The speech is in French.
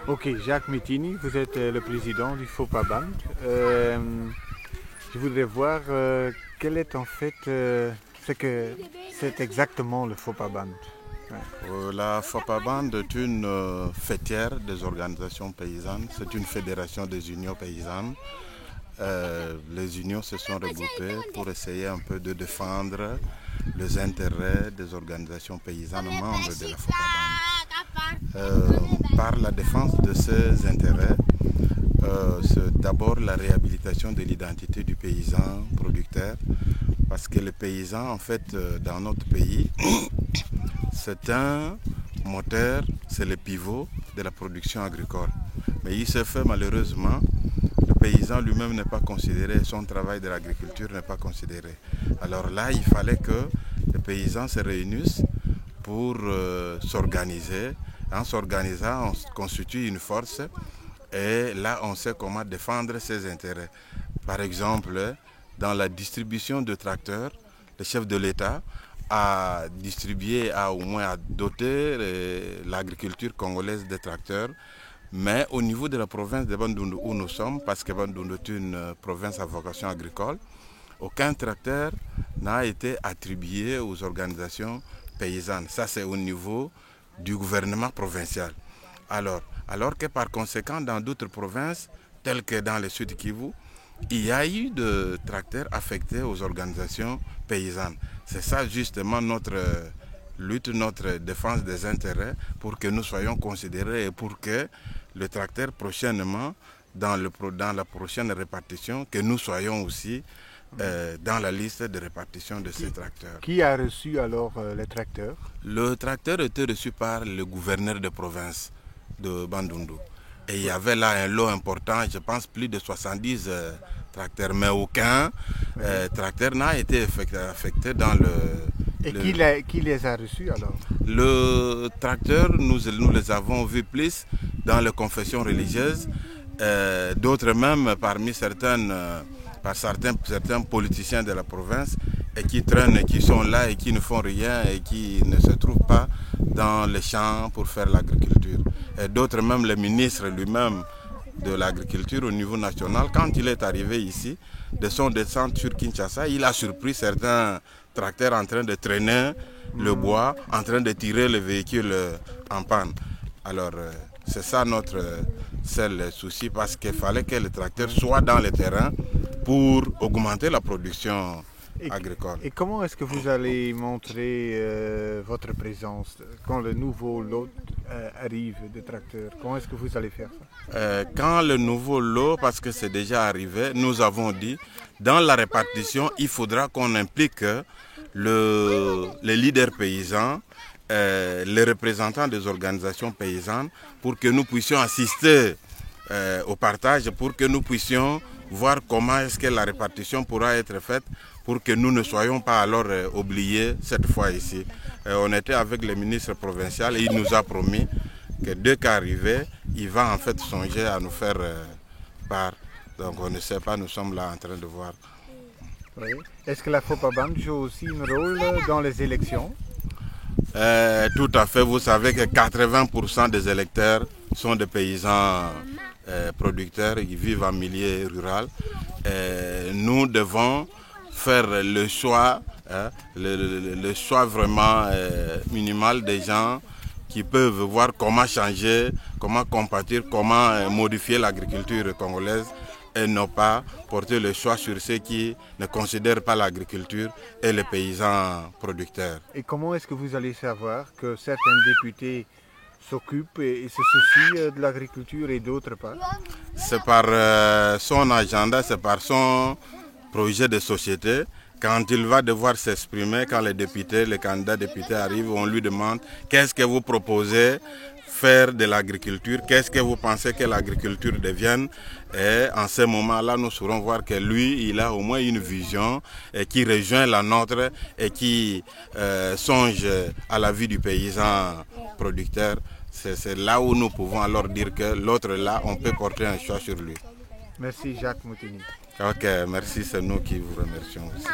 Ok, Jacques Mettini, vous êtes le président du FOPA Band. Je voudrais voir quel est en fait ce que c'est exactement le FOPA Band. Ouais. La FOPABAN est une fêtière des organisations paysannes. C'est une fédération des unions paysannes. Les unions se sont regroupées pour essayer un peu de défendre les intérêts des organisations paysannes membres de la FOPABAN. Par la défense de ces intérêts, c'est d'abord la réhabilitation de l'identité du paysan producteur, parce que le paysan, en fait, dans notre pays, c'est un moteur, c'est le pivot de la production agricole. Mais il se fait malheureusement, le paysan lui-même n'est pas considéré, son travail de l'agriculture n'est pas considéré. Alors là, il fallait que les paysans se réunissent pour s'organiser. En s'organisant, on constitue une force et là, on sait comment défendre ses intérêts. Par exemple, dans la distribution de tracteurs, le chef de l'État a distribué, au moins à doter l'agriculture congolaise de tracteurs. Mais au niveau de la province de Bandundu où nous sommes, parce que Bandundu est une province à vocation agricole, aucun tracteur n'a été attribué aux organisations paysannes. Ça, c'est au niveau du gouvernement provincial. Alors que par conséquent, dans d'autres provinces, telles que dans le sud Kivu, il y a eu de tracteurs affectés aux organisations paysannes. C'est ça justement notre lutte, notre défense des intérêts pour que nous soyons considérés et pour que le tracteur prochainement, dans la prochaine répartition, que nous soyons aussi dans la liste de répartition de ces tracteurs. Qui a reçu alors les tracteurs? Le tracteur était reçu par le gouverneur de province de Bandundu. Et il y avait là un lot important, je pense plus de 70 tracteurs, mais aucun tracteur n'a été affecté dans le... Et qui les a reçus alors? Le tracteur, nous les avons vus plus dans les confessions religieuses, d'autres même parmi certains politiciens de la province et qui traînent et qui sont là et qui ne font rien et qui ne se trouvent pas dans les champs pour faire l'agriculture. Et d'autres même, le ministre lui-même de l'agriculture au niveau national, quand il est arrivé ici, de son descente sur Kinshasa, il a surpris certains tracteurs en train de traîner le bois, en train de tirer le véhicule en panne. Alors, c'est ça notre seul souci, parce qu'il fallait que le tracteur soit dans le terrain pour augmenter la production agricole. Et comment est-ce que vous allez montrer votre présence quand le nouveau lot arrive de tracteurs? Comment est-ce que vous allez faire ça? Quand le nouveau lot, parce que c'est déjà arrivé, nous avons dit, dans la répartition, il faudra qu'on implique les leaders paysans, les représentants des organisations paysannes, pour que nous puissions assister au partage, pour que nous puissions voir comment est-ce que la répartition pourra être faite pour que nous ne soyons pas alors oubliés cette fois ici. On était avec le ministre provincial et il nous a promis que dès qu'arrivé, il va en fait songer à nous faire part. Donc on ne sait pas, nous sommes là en train de voir. Oui. Est-ce que la FOPABAN joue aussi un rôle dans les élections? Tout à fait, vous savez que 80% des électeurs sont des paysans producteurs qui vivent en milieu rural. Nous devons faire le choix, le choix vraiment minimal des gens qui peuvent voir comment changer, comment compatir, comment modifier l'agriculture congolaise et non pas porter le choix sur ceux qui ne considèrent pas l'agriculture et les paysans producteurs. Et comment est-ce que vous allez savoir que certains députés s'occupent et se soucient de l'agriculture et d'autres pas? C'est par son agenda, c'est par son projet de société. Quand il va devoir s'exprimer, quand les candidats députés arrivent, on lui demande qu'est-ce que vous proposez faire de l'agriculture, qu'est-ce que vous pensez que l'agriculture devienne. Et en ce moment-là, nous saurons voir que lui, il a au moins une vision qui rejoint la nôtre et qui songe à la vie du paysan producteur. C'est là où nous pouvons alors dire que l'autre là, on peut porter un choix sur lui. Merci Jacques Mettini. Ok, merci, c'est nous qui vous remercions aussi.